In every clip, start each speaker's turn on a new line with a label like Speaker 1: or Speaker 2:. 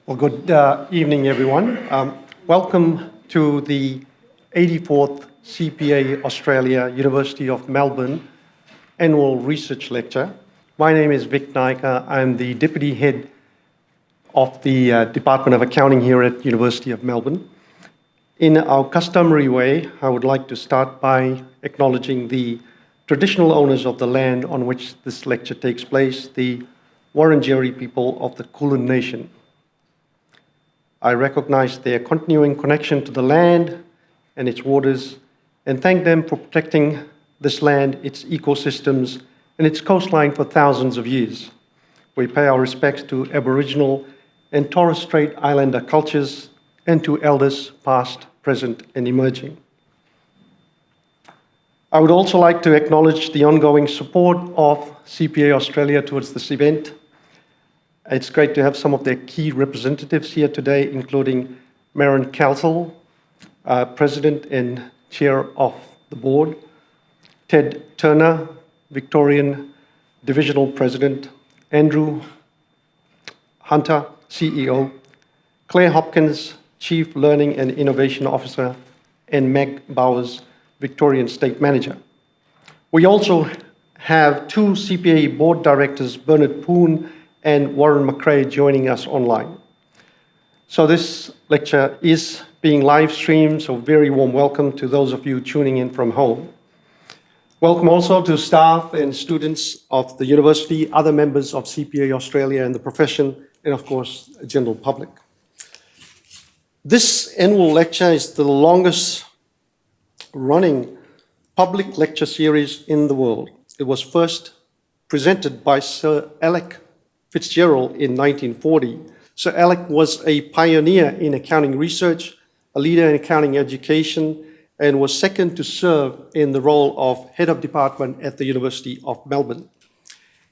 Speaker 1: Well, good evening, everyone. Welcome to the 84th CPA Australia University of Melbourne Annual Research Lecture. My name is Vic Naika. I'm the Deputy Head of the Department of Accounting here at University of Melbourne. In our customary way, I would like to start by acknowledging the traditional owners of the land on which this lecture takes place, the Wurundjeri people of the Kulin Nation. I recognize their continuing connection to the land and its waters and thank them for protecting this land, its ecosystems, and its coastline for thousands of years. We pay our respects to Aboriginal and Torres Strait Islander cultures and to elders past, present, and emerging. I would also like to acknowledge the ongoing support of CPA Australia towards this event. It's great to have some of their key representatives here today, including Maren Kelsall, President and Chair of the Board, Ted Turner, Victorian Divisional President, Andrew Hunter, CEO, Claire Hopkins, Chief Learning and Innovation Officer, and Meg Bowers, Victorian State Manager. We also have two CPA Board Directors, Bernard Poon and Warren McRae, joining us online. So this lecture is being live streamed, so very warm welcome to those of you tuning in from home. Welcome also to staff and students of the university, other members of CPA Australia and the profession, and of course, the general public. This annual lecture is the longest running public lecture series in the world. It was first presented by Sir Alec Fitzgerald in 1940. Sir Alec was a pioneer in accounting research, a leader in accounting education, and was second to serve in the role of head of department at the University of Melbourne.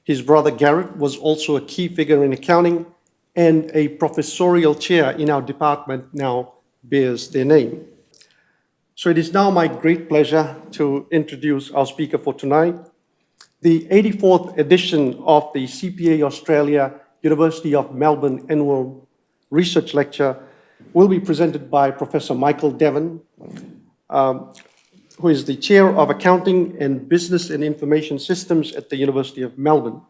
Speaker 1: His brother Garrett was also a key figure in accounting, and a professorial chair in our department now bears their name. So it is now my great pleasure to introduce our speaker for tonight. The 84th edition of the CPA Australia University of Melbourne Annual Research Lecture will be presented by Professor Michael Davern, who is the Chair of Accounting and Business and Information Systems at the University of Melbourne.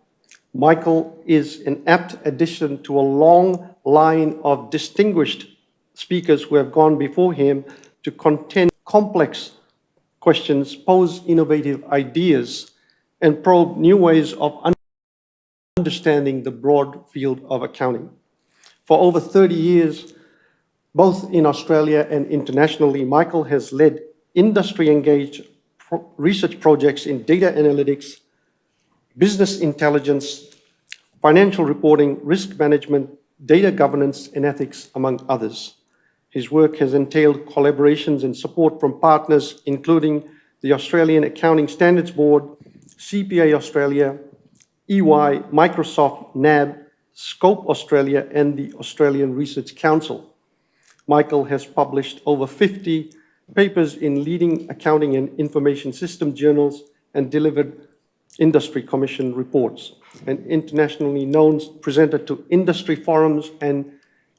Speaker 1: Michael is an apt addition to a long line of distinguished speakers who have gone before him to contend complex questions, pose innovative ideas, and probe new ways of understanding the broad field of accounting. For over 30 years, both in Australia and internationally, Michael has led industry-engaged research projects in data analytics, business intelligence, financial reporting, risk management, data governance, and ethics, among others. His work has entailed collaborations and support from partners, including the Australian Accounting Standards Board, CPA Australia, EY, Microsoft, NAB, Scope Australia, and the Australian Research Council. Michael has published over 50 papers in leading accounting and information system journals and delivered industry commission reports. An internationally known presenter to industry forums and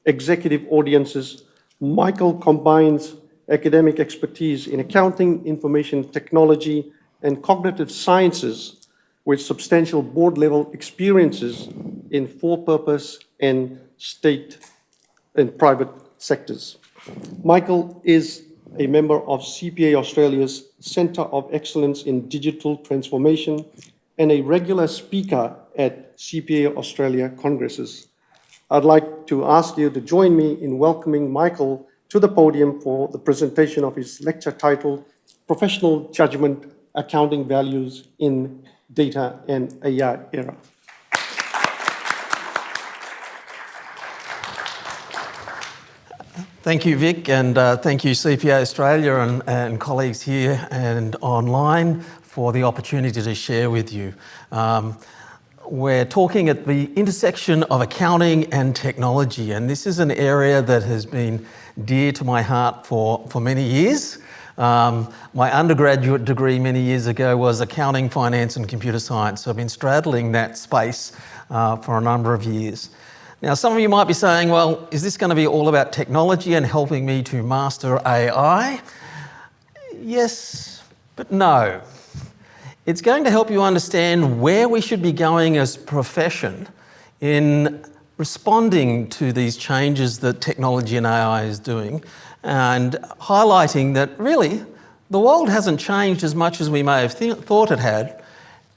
Speaker 1: executive audiences, Michael combines academic expertise in accounting, information technology, and cognitive sciences with substantial board-level experiences in for-purpose and state and private sectors. Michael is a member of CPA Australia's Centre of Excellence in Digital Transformation and a regular speaker at CPA Australia congresses. I'd like to ask you to join me in welcoming Michael to the podium for the presentation of his lecture titled Professional Judgment, Accounting Values in Data and AI Era.
Speaker 2: Thank you, Vic, and thank you, CPA Australia and colleagues here and online for the opportunity to share with you. We're talking at the intersection of accounting and technology, and this is an area that has been dear to my heart for many years. My undergraduate degree many years ago was accounting, finance and computer science, so I've been straddling that space for a number of years. Now, some of you might be saying, well, is this going to be all about technology and helping me to master AI? Yes, but no. It's going to help you understand where we should be going as a profession in responding to these changes that technology and AI is doing, and highlighting that really the world hasn't changed as much as we may have thought it had,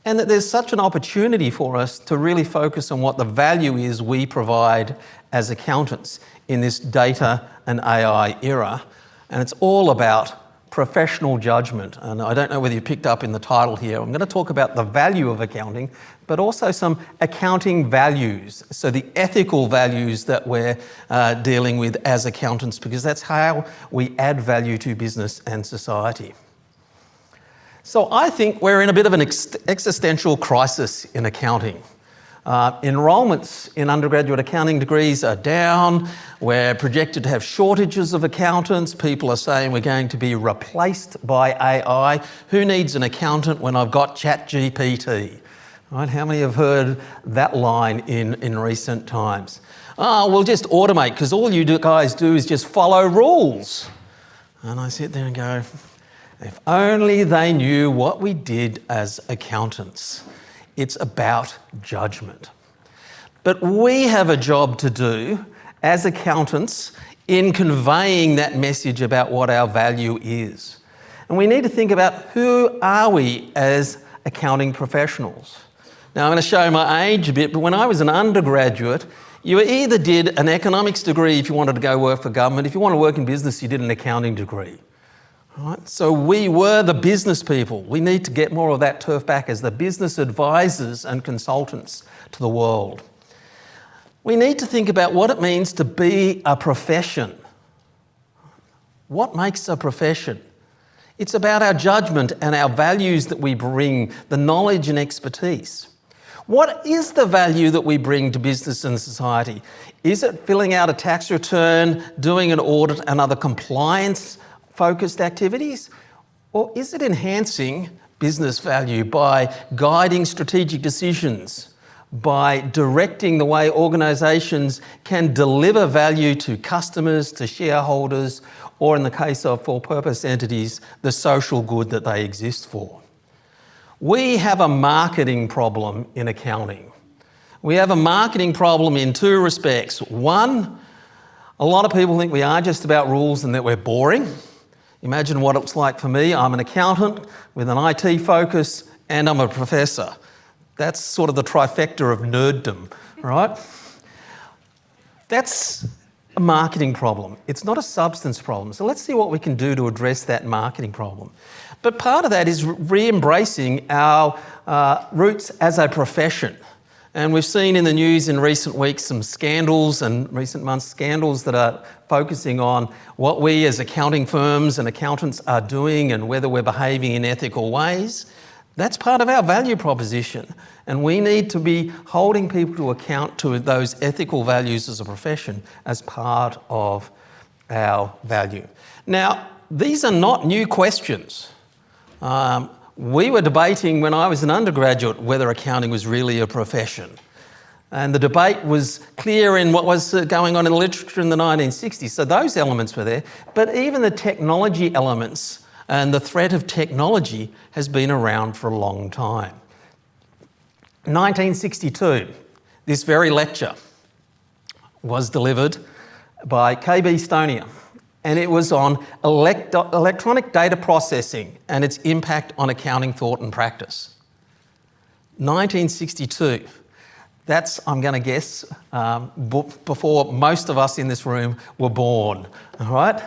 Speaker 2: and that there's such an opportunity for us to really focus on what the value is we provide as accountants in this data and AI era. And it's all about professional judgment. And I don't know whether you picked up in the title here, I'm going to talk about the value of accounting, but also some accounting values. So the ethical values that we're dealing with as accountants, because that's how we add value to business and society. So I think we're in a bit of an existential crisis in accounting. Enrolments in undergraduate accounting degrees are down. We're projected to have shortages of accountants. People are saying we're going to be replaced by AI. Who needs an accountant when I've got ChatGPT? Right? How many have heard that line in recent times? Oh, we'll just automate because all you guys do is just follow rules. And I sit there and go, if only they knew what we did as accountants. It's about judgment. But we have a job to do as accountants in conveying that message about what our value is. And we need to think about who are we as accounting professionals. Now I'm going to show my age a bit, but when I was an undergraduate, you either did an economics degree if you wanted to go work for government. If you want to work in business, you did an accounting degree. Right? So we were the business people. We need to get more of that turf back as the business advisors and consultants to the world. We need to think about what it means to be a profession. What makes a profession? It's about our judgment and our values that we bring, the knowledge and expertise. What is the value that we bring to business and society? Is it filling out a tax return, doing an audit and other compliance-focused activities? Or is it enhancing business value by guiding strategic decisions, by directing the way organisations can deliver value to customers, to shareholders, or in the case of for-purpose entities, the social good that they exist for? We have a marketing problem in accounting. We have a marketing problem in two respects. One, a lot of people think we are just about rules and that we're boring. Imagine what it's like for me. I'm an accountant with an IT focus and I'm a professor. That's sort of the trifecta of nerddom, right? That's a marketing problem. It's not a substance problem. So let's see what we can do to address that marketing problem. But part of that is re-embracing our roots as a profession. And we've seen in the news in recent weeks some scandals and recent months scandals that are focusing on what we as accounting firms and accountants are doing and whether we're behaving in ethical ways. That's part of our value proposition. And we need to be holding people to account to those ethical values as a profession as part of our value. Now, these are not new questions. We were debating when I was an undergraduate whether accounting was really a profession. And the debate was clear in what was going on in the literature in the 1960s. So those elements were there. But even the technology elements and the threat of technology has been around for a long time. 1962, this very lecture was delivered by KB Stonia. And it was on electronic data processing and its impact on accounting thought and practice. 1962. That's, I'm going to guess, before most of us in this room were born. All right?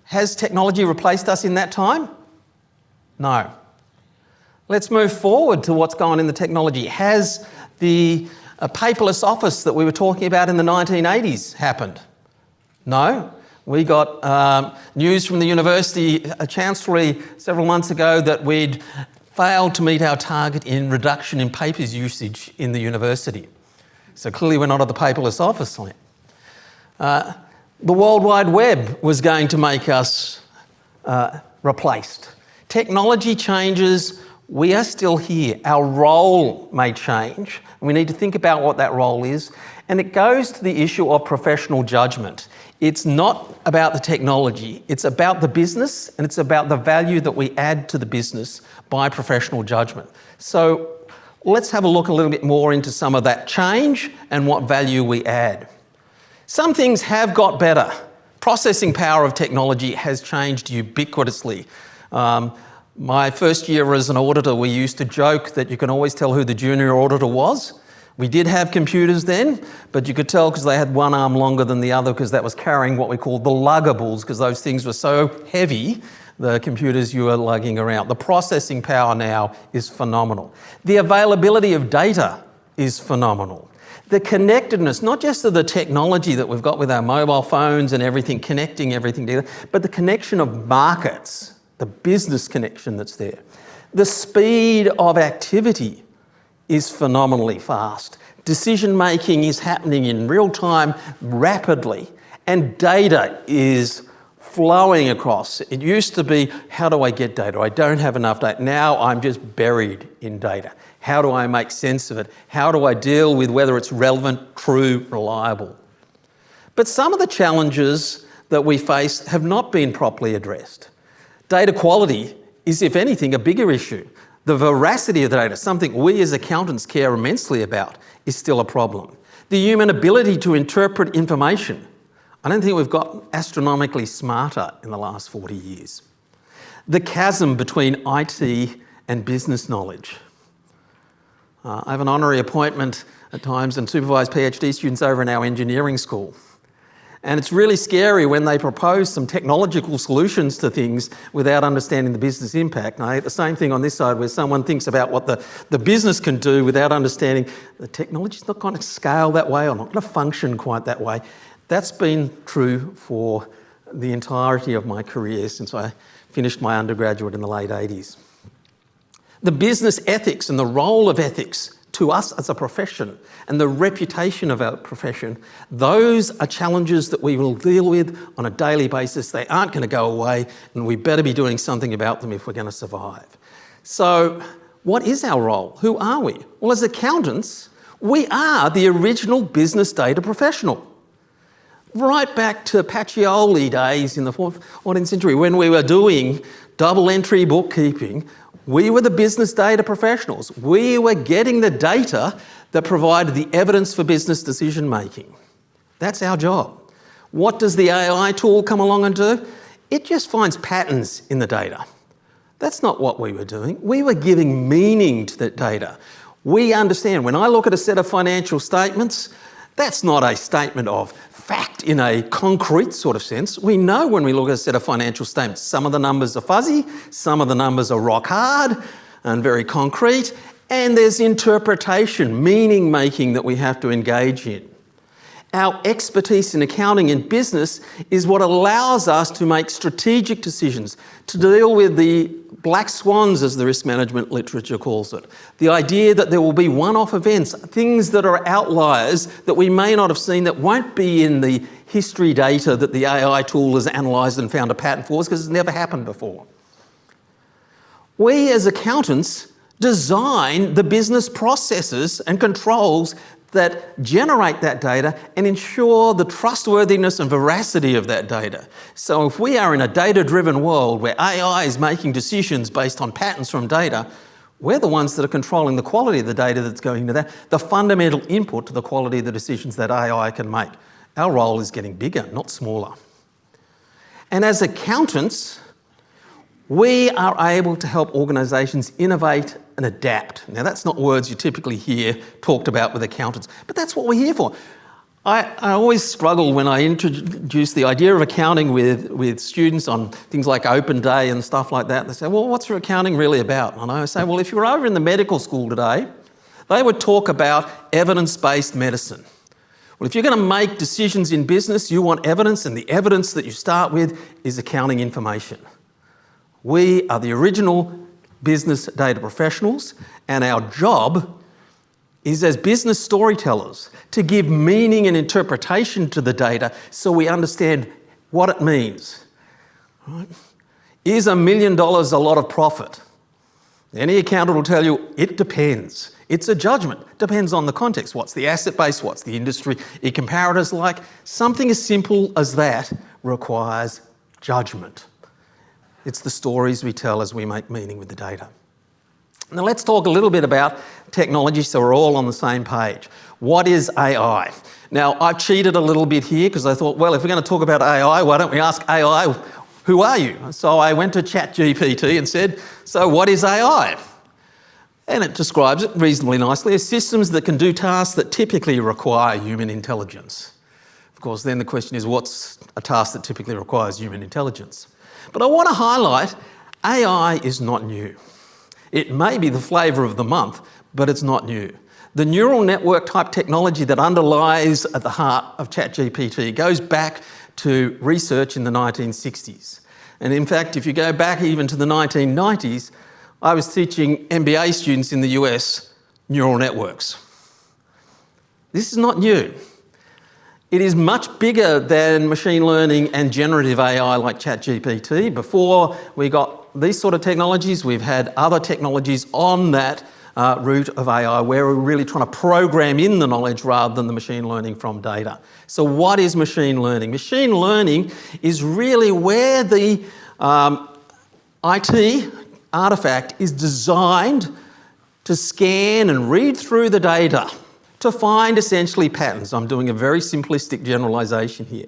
Speaker 2: Has technology replaced us in that time? No. Let's move forward to what's going on in the technology. Has the paperless office that we were talking about in the 1980s happened? No. We got news from the University Chancellery several months ago that we'd failed to meet our target in reduction in papers usage in the university. So clearly we're not at the paperless office yet. The World Wide Web was going to make us replaced. Technology changes We are still here. Our role may change, and we need to think about what that role is. And it goes to the issue of professional judgment. It's not about the technology, it's about the business, and it's about the value that we add to the business by professional judgment. So let's have a look a little bit more into some of that change and what value we add. Some things have got better. Processing power of technology has changed ubiquitously. My first year as an auditor, we used to joke that you can always tell who the junior auditor was. We did have computers then, but you could tell because they had one arm longer than the other because that was carrying what we called the luggables, because those things were so heavy, the computers you were lugging around. The processing power now is phenomenal. The availability of data is phenomenal. The connectedness, not just of the technology that we've got with our mobile phones and everything, connecting everything together, but the connection of markets, the business connection that's there. The speed of activity is phenomenally fast. Decision making is happening in real time rapidly, and data is flowing across. It used to be, how do I get data? I don't have enough data. Now I'm just buried in data. How do I make sense of it? How do I deal with whether it's relevant, true, reliable? But some of the challenges that we face have not been properly addressed. Data quality is, if anything, a bigger issue. The veracity of the data, something we as accountants care immensely about, is still a problem. The human ability to interpret information. I don't think we've got astronomically smarter in the last 40 years. The chasm between IT and business knowledge. I have an honorary appointment at times and supervise PhD students over in our engineering school. And it's really scary when they propose some technological solutions to things without understanding the business impact. And I get the same thing on this side where someone thinks about what the business can do without understanding the technology's not going to scale that way or not going to function quite that way. That's been true for the entirety of my career since I finished my undergraduate in the late 80s. The business ethics and the role of ethics to us as a profession and the reputation of our profession, those are challenges that we will deal with on a daily basis. They aren't going to go away, and we better be doing something about them if we're going to survive. So what is our role? Who are we? Well, as accountants, we are the original business data professional. Right back to Pacioli days in the 14th century when we were doing double entry bookkeeping, we were the business data professionals. We were getting the data that provided the evidence for business decision making. That's our job. What does the AI tool come along and do? It just finds patterns in the data. That's not what we were doing. We were giving meaning to that data. We understand when I look at a set of financial statements, that's not a statement of fact in a concrete sort of sense. We know when we look at a set of financial statements, some of the numbers are fuzzy, some of the numbers are rock hard and very concrete, and there's interpretation, meaning making that we have to engage in. Our expertise in accounting and business is what allows us to make strategic decisions, to deal with the black swans, as the risk management literature calls it. The idea that there will be one-off events, things that are outliers that we may not have seen that won't be in the history data that the AI tool has analysed and found a pattern for us because it's never happened before. We as accountants design the business processes and controls that generate that data and ensure the trustworthiness and veracity of that data. So if we are in a data-driven world where AI is making decisions based on patterns from data, we're the ones that are controlling the quality of the data that's going to that, the fundamental input to the quality of the decisions that AI can make. Our role is getting bigger, not smaller. And as accountants, we are able to help organisations innovate and adapt. Now, that's not words you typically hear talked about with accountants, but that's what we're here for. I always struggle when I introduce the idea of accounting with students on things like open day and stuff like that. They say, well, what's your accounting really about? And I say, well, if you were over in the medical school today, they would talk about evidence-based medicine. Well, if you're going to make decisions in business, you want evidence, and the evidence that you start with is accounting information. We are the original business data professionals, and our job is as business storytellers to give meaning and interpretation to the data so we understand what it means. Right? Is $1 million a lot of profit? Any accountant will tell you it depends. It's a judgment. Depends on the context. What's the asset base? What's the industry? Are comparators like? Something as simple as that requires judgment. It's the stories we tell as we make meaning with the data. Now let's talk a little bit about technology so we're all on the same page. What is AI? Now I've cheated a little bit here because I thought, well, if we're going to talk about AI, why don't we ask AI, who are you? So I went to ChatGPT and said, so what is AI? And it describes it reasonably nicely as systems that can do tasks that typically require human intelligence. Of course, then the question is, what's a task that typically requires human intelligence? But I want to highlight, AI is not new. It may be the flavour of the month, but it's not new. The neural network type technology that underlies at the heart of ChatGPT goes back to research in the 1960s. And in fact, if you go back even to the 1990s, I was teaching MBA students in the US neural networks. This is not new. It is much bigger than machine learning and generative AI like ChatGPT. Before we got these sort of technologies, we've had other technologies on that route of AI where we're really trying to program in the knowledge rather than the machine learning from data. So what is machine learning? Machine learning is really where the IT artifact is designed to scan and read through the data to find essentially patterns. I'm doing a very simplistic generalisation here.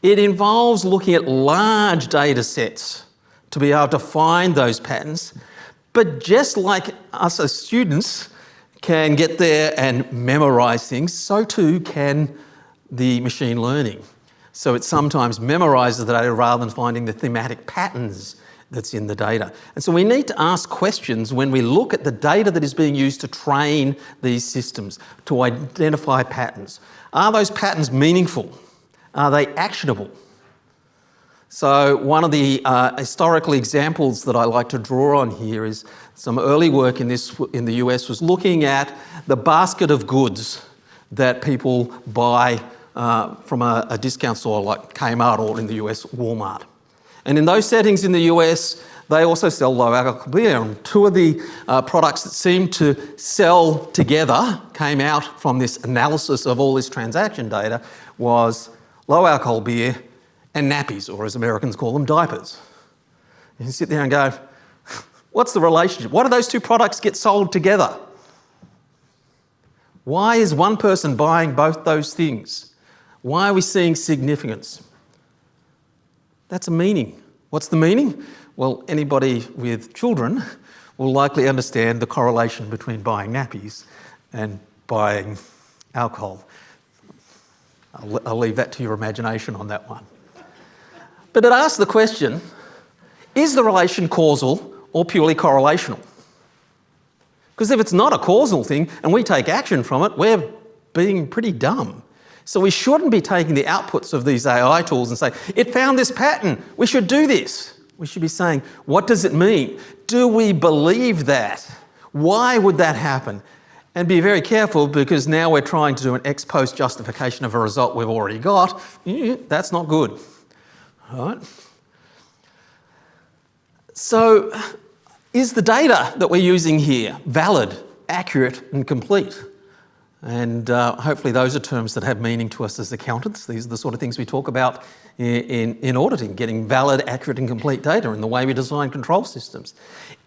Speaker 2: It involves looking at large data sets to be able to find those patterns. But just like us as students can get there and memorise things, so too can the machine learning. So it sometimes memorises the data rather than finding the thematic patterns that's in the data. And so we need to ask questions when we look at the data that is being used to train these systems, to identify patterns. Are those patterns meaningful? Are they actionable? So one of the historical examples that I like to draw on here is some early work in the US was looking at the basket of goods that people buy from a discount store like Kmart or in the US, Walmart. And in those settings in the US, they also sell low alcohol beer. And two of the products that seemed to sell together came out from this analysis of all this transaction data was low alcohol beer and nappies, or as Americans call them, diapers. You can sit there and go, what's the relationship? Why do those two products get sold together? Why is one person buying both those things? Why are we seeing significance? That's a meaning. What's the meaning? Well, anybody with children will likely understand the correlation between buying nappies and buying alcohol. I'll leave that to your imagination on that one. But it asks the question, is the relation causal or purely correlational? Because if it's not a causal thing and we take action from it, we're being pretty dumb. So we shouldn't be taking the outputs of these AI tools and say, it found this pattern, we should do this. We should be saying, what does it mean? Do we believe that? Why would that happen? And be very careful because now we're trying to do an ex post justification of a result we've already got. That's not good. All right? So is the data that we're using here valid, accurate and complete? And hopefully those are terms that have meaning to us as accountants. These are the sort of things we talk about in auditing, getting valid, accurate and complete data in the way we design control systems.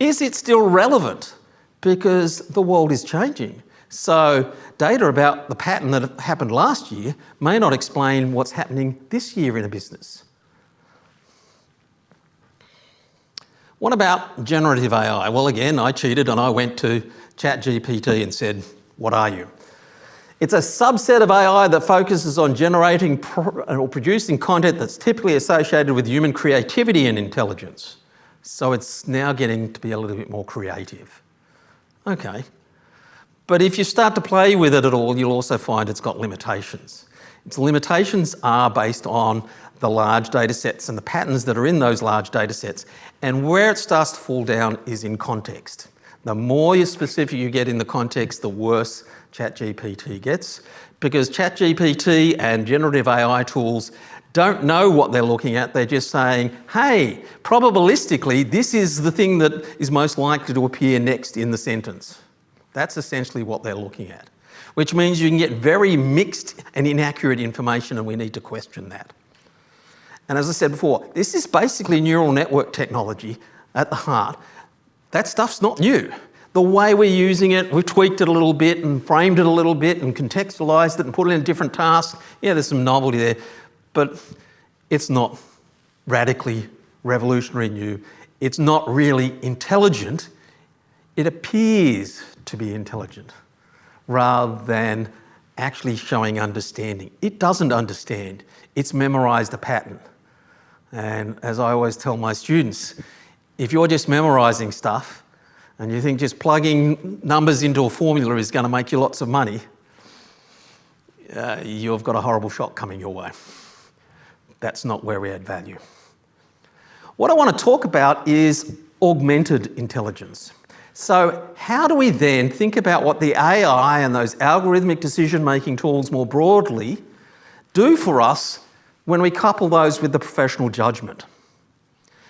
Speaker 2: Is it still relevant? Because the world is changing. So data about the pattern that happened last year may not explain what's happening this year in a business. What about generative AI? Well, again, I cheated and I went to ChatGPT and said, what are you? It's a subset of AI that focuses on generating or producing content that's typically associated with human creativity and intelligence. So it's now getting to be a little bit more creative. Okay. But if you start to play with it at all, you'll also find it's got limitations. Its limitations are based on the large data sets and the patterns that are in those large data sets. And where it starts to fall down is in context. The more specific you get in the context, the worse ChatGPT gets, because ChatGPT and generative AI tools don't know what they're looking at. They're just saying, hey, probabilistically, this is the thing that is most likely to appear next in the sentence. That's essentially what they're looking at, which means you can get very mixed and inaccurate information, and we need to question that. And as I said before, this is basically neural network technology at the heart. That stuff's not new. The way we're using it, we've tweaked it a little bit and framed it a little bit and contextualised it and put it in different tasks. Yeah, there's some novelty there, but it's not radically revolutionary new. It's not really intelligent. It appears to be intelligent rather than actually showing understanding. It doesn't understand. It's memorised a pattern. And as I always tell my students, if you're just memorising stuff and you think just plugging numbers into a formula is going to make you lots of money, you've got a horrible shock coming your way. That's not where we add value. What I want to talk about is augmented intelligence. So how do we then think about what the AI and those algorithmic decision-making tools more broadly do for us when we couple those with the professional judgment?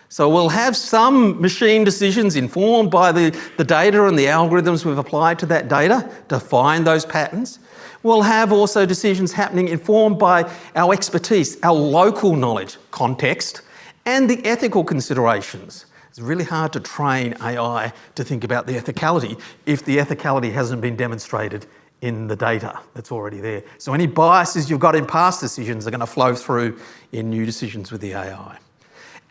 Speaker 2: So we'll have some machine decisions informed by the data and the algorithms we've applied to that data to find those patterns. We'll have also decisions happening informed by our expertise, our local knowledge, context, and the ethical considerations. It's really hard to train AI to think about the ethicality if the ethicality hasn't been demonstrated in the data that's already there. So any biases you've got in past decisions are going to flow through in new decisions with the AI.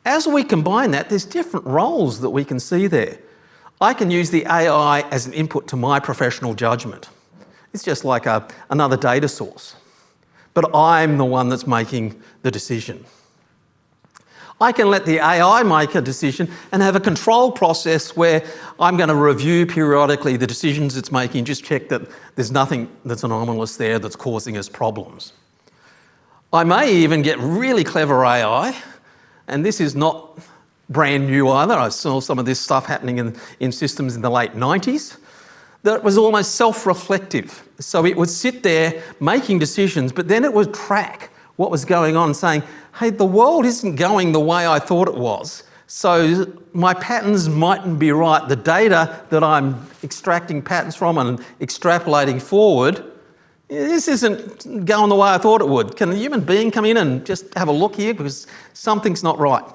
Speaker 2: As we combine that, there's different roles that we can see there. I can use the AI as an input to my professional judgment. It's just like another data source, but I'm the one that's making the decision. I can let the AI make a decision and have a control process where I'm going to review periodically the decisions it's making, just check that there's nothing that's anomalous there that's causing us problems. I may even get really clever AI, and this is not brand new either. I saw some of this stuff happening in systems in the late 90s. That was almost self-reflective. So it would sit there making decisions, but then it would track what was going on, saying, hey, the world isn't going the way I thought it was. So my patterns mightn't be right. The data that I'm extracting patterns from and extrapolating forward, this isn't going the way I thought it would. Can a human being come in and just have a look here because something's not right?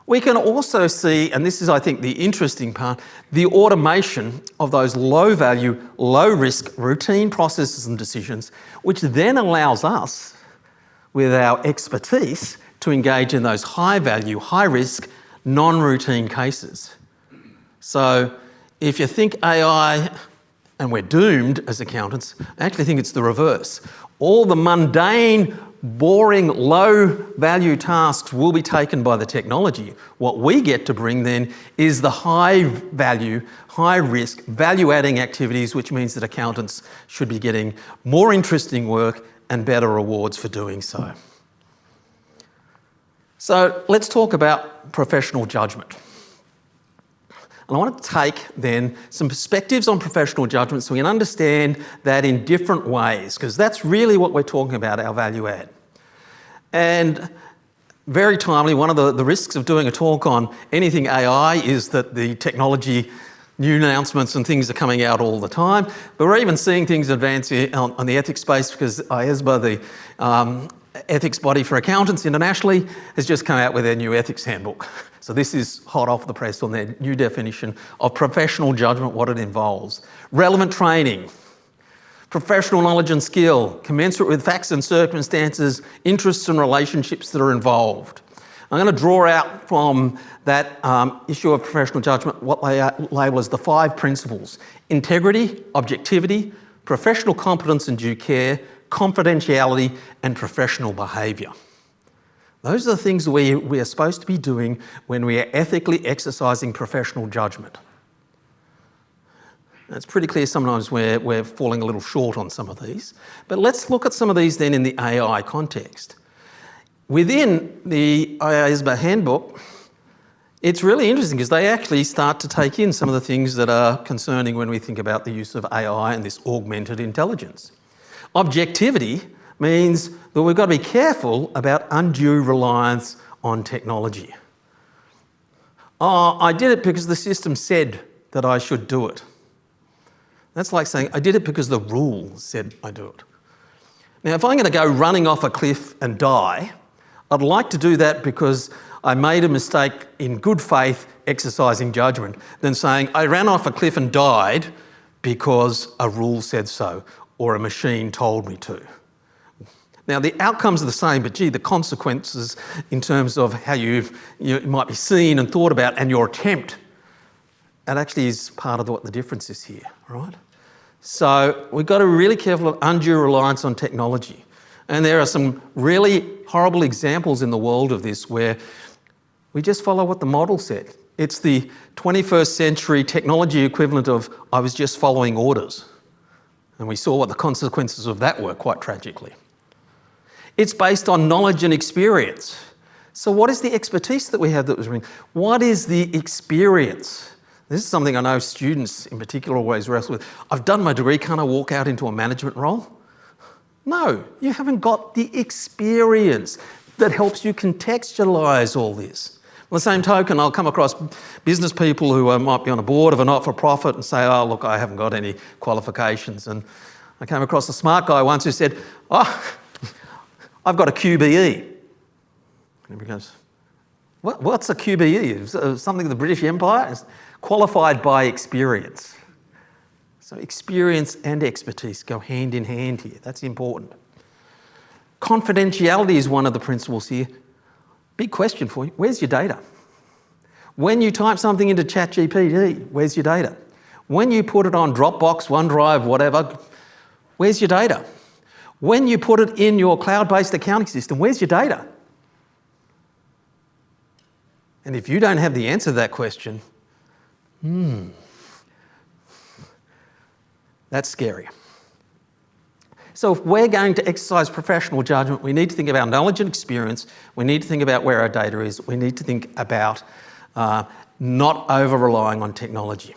Speaker 2: We can also see, and this is, I think, the interesting part, the automation of those low-value, low-risk routine processes and decisions, which then allows us, with our expertise, to engage in those high-value, high-risk, non-routine cases. So if you think AI, and we're doomed as accountants, I actually think it's the reverse. All the mundane, boring, low-value tasks will be taken by the technology. What we get to bring then is the high-value, high-risk, value-adding activities, which means that accountants should be getting more interesting work and better rewards for doing so. So let's talk about professional judgment. And I want to take then some perspectives on professional judgment so we can understand that in different ways, because that's really what we're talking about, our value add. And very timely, one of the risks of doing a talk on anything AI is that the technology, new announcements and things are coming out all the time. But we're even seeing things advance on the ethics space because IESBA, the ethics body for accountants internationally, has just come out with their new ethics handbook. So this is hot off the press on their new definition of professional judgment, what it involves. Relevant training, professional knowledge and skill, commensurate with facts and circumstances, interests and relationships that are involved. I'm going to draw out from that issue of professional judgment what they label as the 5 principles: integrity, objectivity, professional competence and due care, confidentiality, and professional behaviour. Those are the things we are supposed to be doing when we are ethically exercising professional judgment. It's pretty clear sometimes we're falling a little short on some of these, but let's look at some of these then in the AI context. Within the IESBA handbook, It's really interesting because they actually start to take in some of the things that are concerning when we think about the use of AI and this augmented intelligence. Objectivity means that we've got to be careful about undue reliance on technology. Oh, I did it because the system said that I should do it. That's like saying, I did it because the rules said I do it. Now, if I'm going to go running off a cliff and die, I'd like to do that because I made a mistake in good faith exercising judgment than saying I ran off a cliff and died because a rule said so or a machine told me to. Now, the outcomes are the same, but gee, the consequences in terms of how you might be seen and thought about and your attempt, that actually is part of what the difference is here, right? So we've got to be really careful of undue reliance on technology. And there are some really horrible examples in the world of this where we just follow what the model said. It's the 21st century technology equivalent of I was just following orders. And we saw what the consequences of that were, quite tragically. It's based on knowledge and experience. So what is the expertise that we have that was bringing? What is the experience? This is something I know students in particular always wrestle with. I've done my degree, can't I walk out into a management role? No, you haven't got the experience that helps you contextualise all this. On the same token, I'll come across business people who might be on a board of a not-for-profit and say, oh, look, I haven't got any qualifications. And I came across a smart guy once who said, oh, I've got a QBE. And he goes, what's a QBE? Something of the British Empire? It's qualified by experience. So experience and expertise go hand in hand here. That's important. Confidentiality is one of the principles here. Big question for you. Where's your data? When you type something into ChatGPT, where's your data? When you put it on Dropbox, OneDrive, whatever, where's your data? When you put it in your cloud-based accounting system, where's your data? And if you don't have the answer to that question, that's scary. So if we're going to exercise professional judgment, we need to think about knowledge and experience, we need to think about where our data is, we need to think about not over-relying on technology.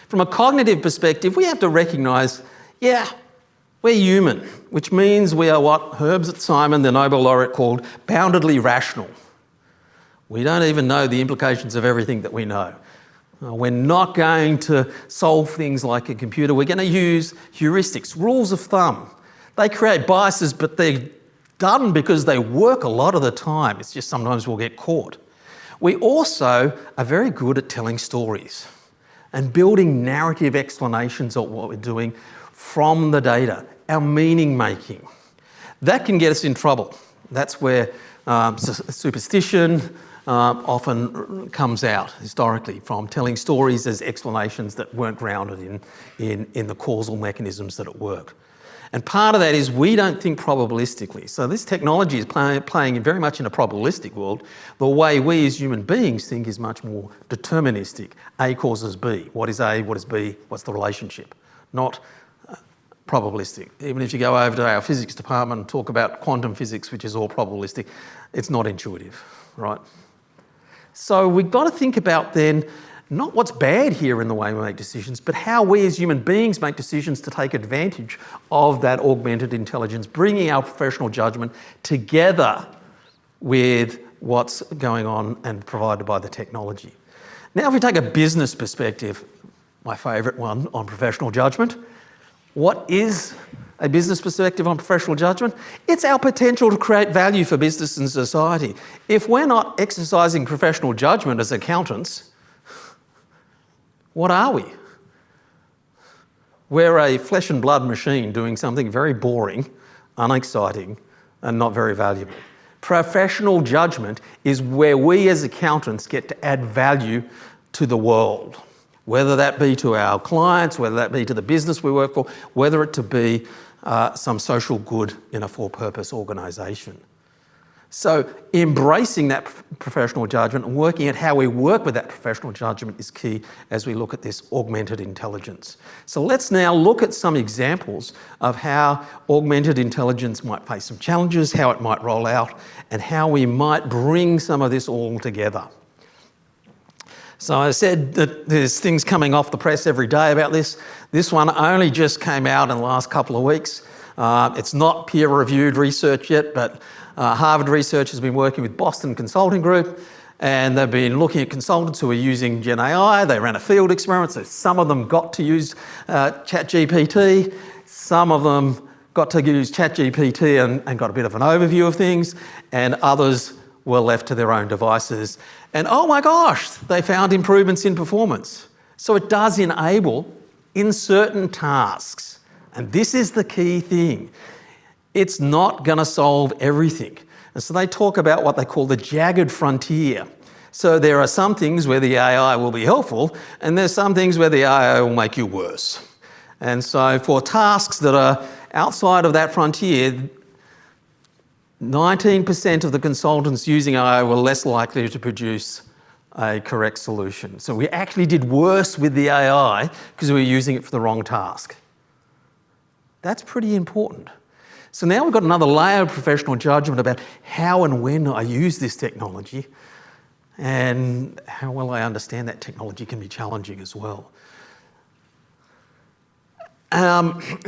Speaker 2: From a cognitive perspective, we have to recognise, yeah, we're human, which means we are what Herbert Simon, the Nobel laureate, called boundedly rational. We don't even know the implications of everything that we know. We're not going to solve things like a computer. We're going to use heuristics, rules of thumb. They create biases, but they're done because they work a lot of the time. It's just sometimes we'll get caught. We also are very good at telling stories and building narrative explanations of what we're doing from the data, our meaning making. That can get us in trouble. That's where superstition often comes out historically, from telling stories as explanations that weren't grounded in the causal mechanisms that at work. And part of that is we don't think probabilistically. So this technology is playing very much in a probabilistic world. The way we as human beings think is much more deterministic. A causes B. What is A? What is B? What's the relationship? Not probabilistic. Even if you go over to our physics department and talk about quantum physics, which is all probabilistic, it's not intuitive, right? So we've got to think about then not what's bad here in the way we make decisions, but how we as human beings make decisions to take advantage of that augmented intelligence, bringing our professional judgment together with what's going on and provided by the technology. Now, if we take a business perspective, my favourite one on professional judgment, what is a business perspective on professional judgment? It's our potential to create value for business and society. If we're not exercising professional judgment as accountants, what are we? We're a flesh and blood machine doing something very boring, unexciting, and not very valuable. Professional judgment is where we as accountants get to add value to the world, whether that be to our clients, whether that be to the business we work for, whether it to be some social good in a for-purpose organisation. So embracing that professional judgment and working at how we work with that professional judgment is key as we look at this augmented intelligence. So let's now look at some examples of how augmented intelligence might face some challenges, how it might roll out, and how we might bring some of this all together. So I said that there's things coming off the press every day about this. This one only just came out in the last couple of weeks. It's not peer-reviewed research yet, but Harvard Research has been working with Boston Consulting Group, and they've been looking at consultants who are using Gen AI. They ran a field experiment, so some of them got to use ChatGPT, some of them got to use ChatGPT and got a bit of an overview of things, and others were left to their own devices. And oh my gosh, they found improvements in performance. So it does enable in certain tasks. And this is the key thing. It's not going to solve everything. And so they talk about what they call the jagged frontier. So there are some things where the AI will be helpful, and there's some things where the AI will make you worse. And so for tasks that are outside of that frontier, 19% of the consultants using AI were less likely to produce a correct solution. So we actually did worse with the AI because we were using it for the wrong task. That's pretty important. So now we've got another layer of professional judgment about how and when I use this technology, and how well I understand that technology can be challenging as well.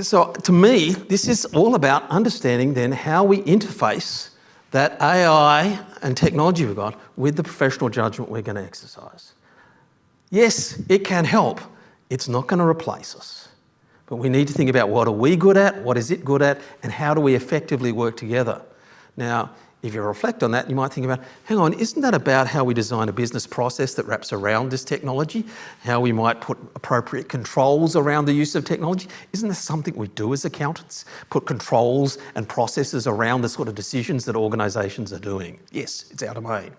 Speaker 2: So to me, this is all about understanding then how we interface that AI and technology we've got with the professional judgment we're going to exercise. Yes, it can help. It's not going to replace us. But we need to think about what are we good at, what is it good at, and how do we effectively work together. Now, if you reflect on that, you might think about, hang on, isn't that about how we design a business process that wraps around this technology? How we might put appropriate controls around the use of technology? Isn't this something we do as accountants? Put controls and processes around the sort of decisions that organisations are doing? Yes, it's our domain.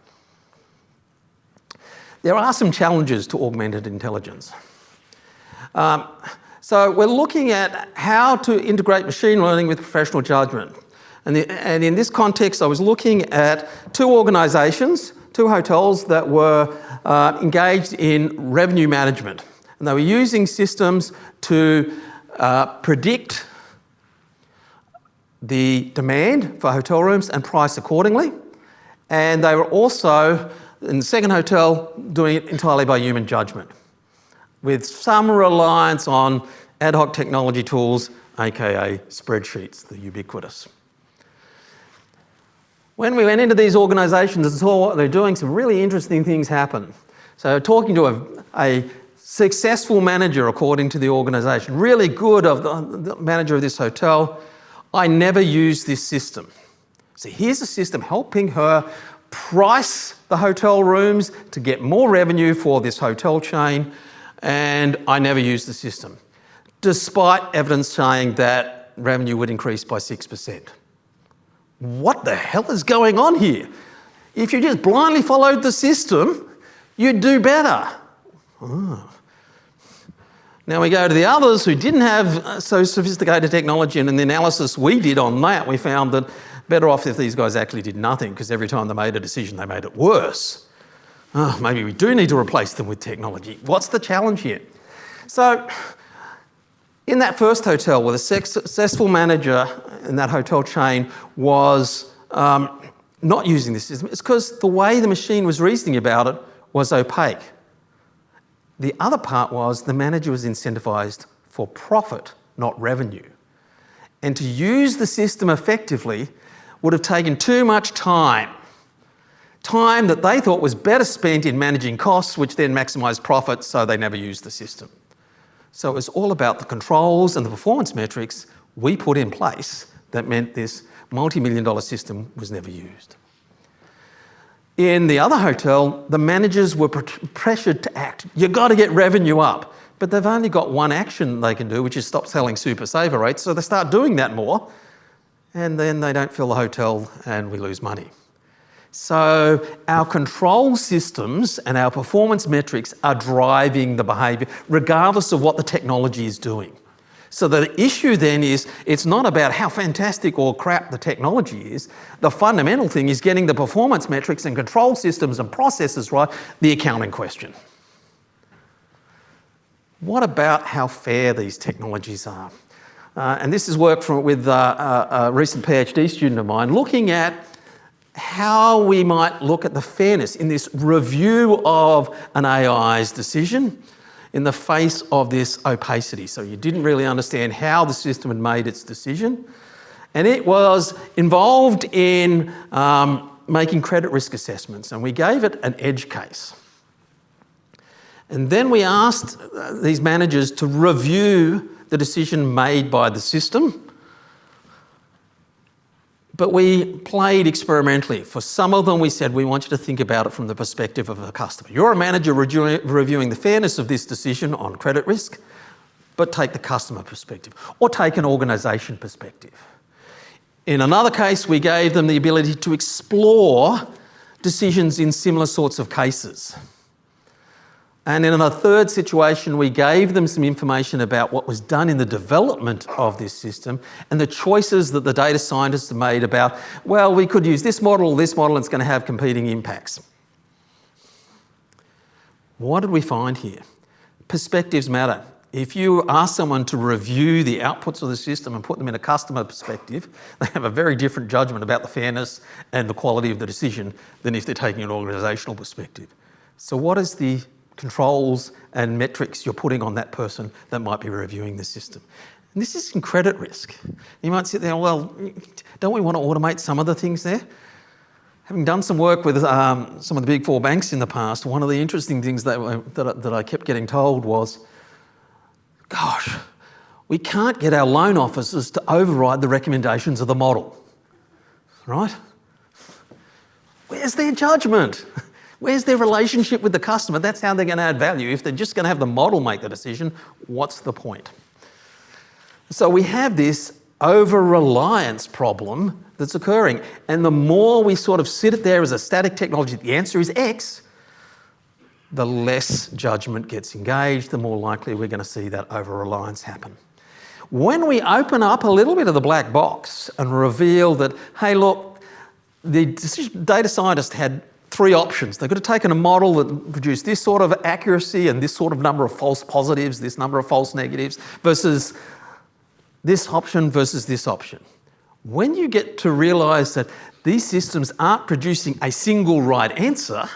Speaker 2: There are some challenges to augmented intelligence. So we're looking at how to integrate machine learning with professional judgment. And in this context, I was looking at two organisations, two hotels that were engaged in revenue management. And they were using systems to predict the demand for hotel rooms and price accordingly. And they were also, in the second hotel, doing it entirely by human judgment, with some reliance on ad hoc technology tools, aka spreadsheets, the ubiquitous. When we went into these organisations and saw what they're doing, some really interesting things happened. So talking to a successful manager, according to the organisation, really good of the manager of this hotel, I never used this system. So here's a system helping her price the hotel rooms to get more revenue for this hotel chain, and I never used the system, despite evidence saying that revenue would increase by 6%. What the hell is going on here? If you just blindly followed the system, you'd do better. Oh. Now we go to the others who didn't have so sophisticated technology, and in the analysis we did on that, we found that better off if these guys actually did nothing, because every time they made a decision, they made it worse. Oh, maybe we do need to replace them with technology. What's the challenge here? So in that first hotel, where the successful manager in that hotel chain was not using this system, it's because the way the machine was reasoning about it was opaque. The other part was the manager was incentivised for profit, not revenue. And to use the system effectively would have taken too much time that they thought was better spent in managing costs, which then maximised profit, so they never used the system. So it was all about the controls and the performance metrics we put in place that meant this multi-million-dollar system was never used. In the other hotel, the managers were pressured to act. You've got to get revenue up. But they've only got one action they can do, which is stop selling super saver rates, so they start doing that more, and then they don't fill the hotel and we lose money. So our control systems and our performance metrics are driving the behaviour, regardless of what the technology is doing. So the issue then is, it's not about how fantastic or crap the technology is. The fundamental thing is getting the performance metrics and control systems and processes right, the accounting question. What about how fair these technologies are? And this is work with a recent PhD student of mine, looking at how we might look at the fairness in this review of an AI's decision in the face of this opacity. So you didn't really understand how the system had made its decision. And it was involved in making credit risk assessments, and we gave it an edge case. And then we asked these managers to review the decision made by the system. But we played experimentally. For some of them, we said, we want you to think about it from the perspective of a customer. You're a manager reviewing the fairness of this decision on credit risk, but take the customer perspective, or take an organisation perspective. In another case, we gave them the ability to explore decisions in similar sorts of cases. And in a third situation, we gave them some information about what was done in the development of this system and the choices that the data scientists made about, well, we could use this model, and it's going to have competing impacts. What did we find here? Perspectives matter. If you ask someone to review the outputs of the system and put them in a customer perspective, they have a very different judgment about the fairness and the quality of the decision than if they're taking an organisational perspective. So what is the controls and metrics you're putting on that person that might be reviewing the system? And this is in credit risk. You might sit there, well, don't we want to automate some of the things there? Having done some work with some of the big four banks in the past, one of the interesting things that I kept getting told was, gosh, we can't get our loan officers to override the recommendations of the model, right? Where's their judgment? Where's their relationship with the customer? That's how they're going to add value. If they're just going to have the model make the decision, what's the point? So we have this over-reliance problem that's occurring. And the more we sort of sit it there as a static technology, the answer is X, the less judgment gets engaged, the more likely we're going to see that over-reliance happen. When we open up a little bit of the black box and reveal that, hey, look, the data scientist had three options. They could have taken a model that produced this sort of accuracy and this sort of number of false positives, this number of false negatives, versus this option versus this option. When you get to realise that these systems aren't producing a single right answer,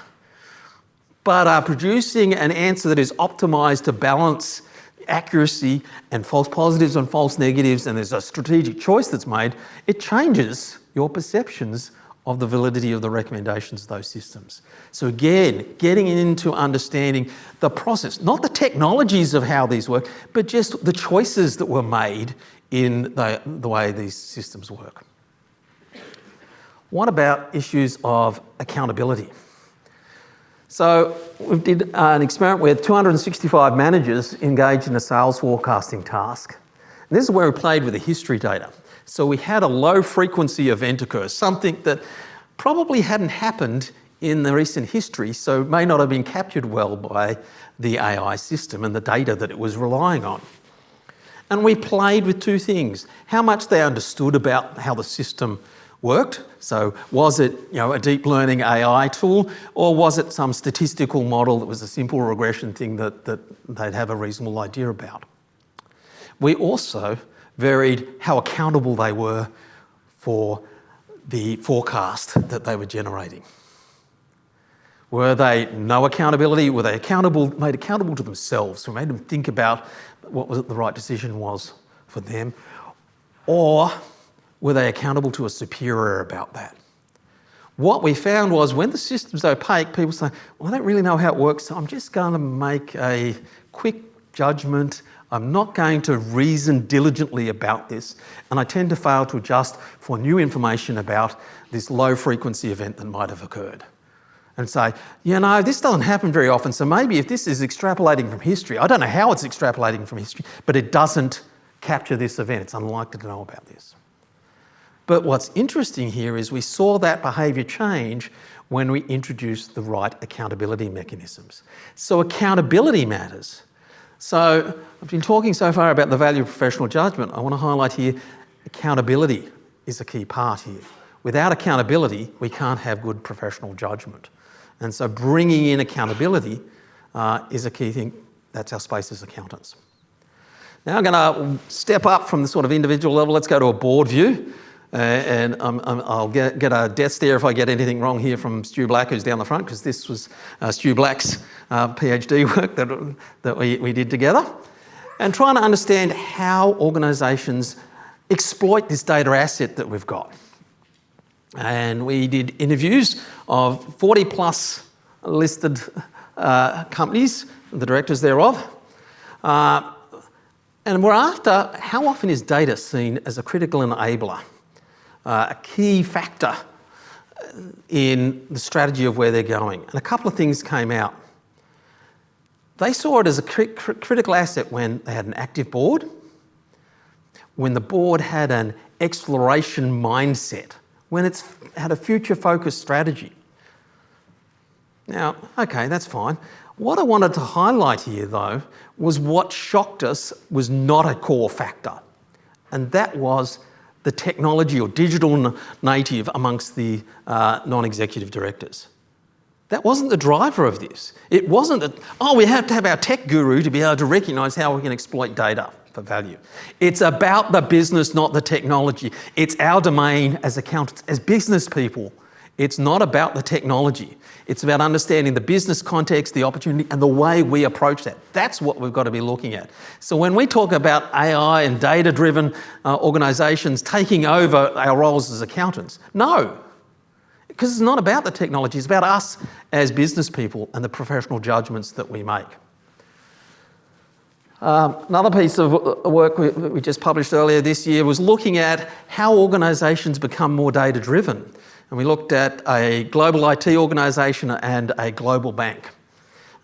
Speaker 2: but are producing an answer that is optimised to balance accuracy and false positives and false negatives, and there's a strategic choice that's made, it changes your perceptions of the validity of the recommendations of those systems. So again, getting into understanding the process, not the technologies of how these work, but just the choices that were made in the way these systems work. What about issues of accountability? So we did an experiment where 265 managers engaged in a sales forecasting task. And this is where we played with the history data. So we had a low frequency event occur, something that probably hadn't happened in the recent history, so may not have been captured well by the AI system and the data that it was relying on. And we played with two things: how much they understood about how the system worked. So was it, a deep learning AI tool, or was it some statistical model that was a simple regression thing that they'd have a reasonable idea about? We also varied how accountable they were for the forecast that they were generating. Were they no accountability? Were they made accountable to themselves? We made them think about what the right decision was for them. Or were they accountable to a superior about that? What we found was when the system's opaque, people say, well, I don't really know how it works, so I'm just going to make a quick judgment. I'm not going to reason diligently about this, and I tend to fail to adjust for new information about this low frequency event that might have occurred. And say, this doesn't happen very often, so maybe if this is extrapolating from history, I don't know how it's extrapolating from history, but it doesn't capture this event. It's unlikely to know about this. But what's interesting here is we saw that behaviour change when we introduced the right accountability mechanisms. So accountability matters. So I've been talking so far about the value of professional judgment. I want to highlight here accountability is a key part here. Without accountability, we can't have good professional judgment. And so bringing in accountability is a key thing. That's our space as accountants. Now I'm going to step up from the sort of individual level. Let's go to a board view. I'll get a death stare if I get anything wrong here from Stu Black, who's down the front, because this was Stu Black's PhD work that we did together. And trying to understand how organisations exploit this data asset that we've got. And we did interviews of 40 plus listed companies, the directors thereof. And we're after how often is data seen as a critical enabler, a key factor in the strategy of where they're going. And a couple of things came out. They saw it as a critical asset when they had an active board, when the board had an exploration mindset, when it's had a future-focused strategy. Now, okay, that's fine. What I wanted to highlight here, though, was what shocked us was not a core factor, and that was the technology or digital native amongst the non-executive directors. That wasn't the driver of this. It wasn't that, oh, we have to have our tech guru to be able to recognise how we can exploit data for value. It's about the business, not the technology. It's our domain as accountants, as business people. It's not about the technology. It's about understanding the business context, the opportunity, and the way we approach that. That's what we've got to be looking at. So when we talk about AI and data-driven organisations taking over our roles as accountants, no. Because it's not about the technology, it's about us as business people and the professional judgments that we make. Another piece of work we just published earlier this year was looking at how organisations become more data-driven. And we looked at a global IT organisation and a global bank.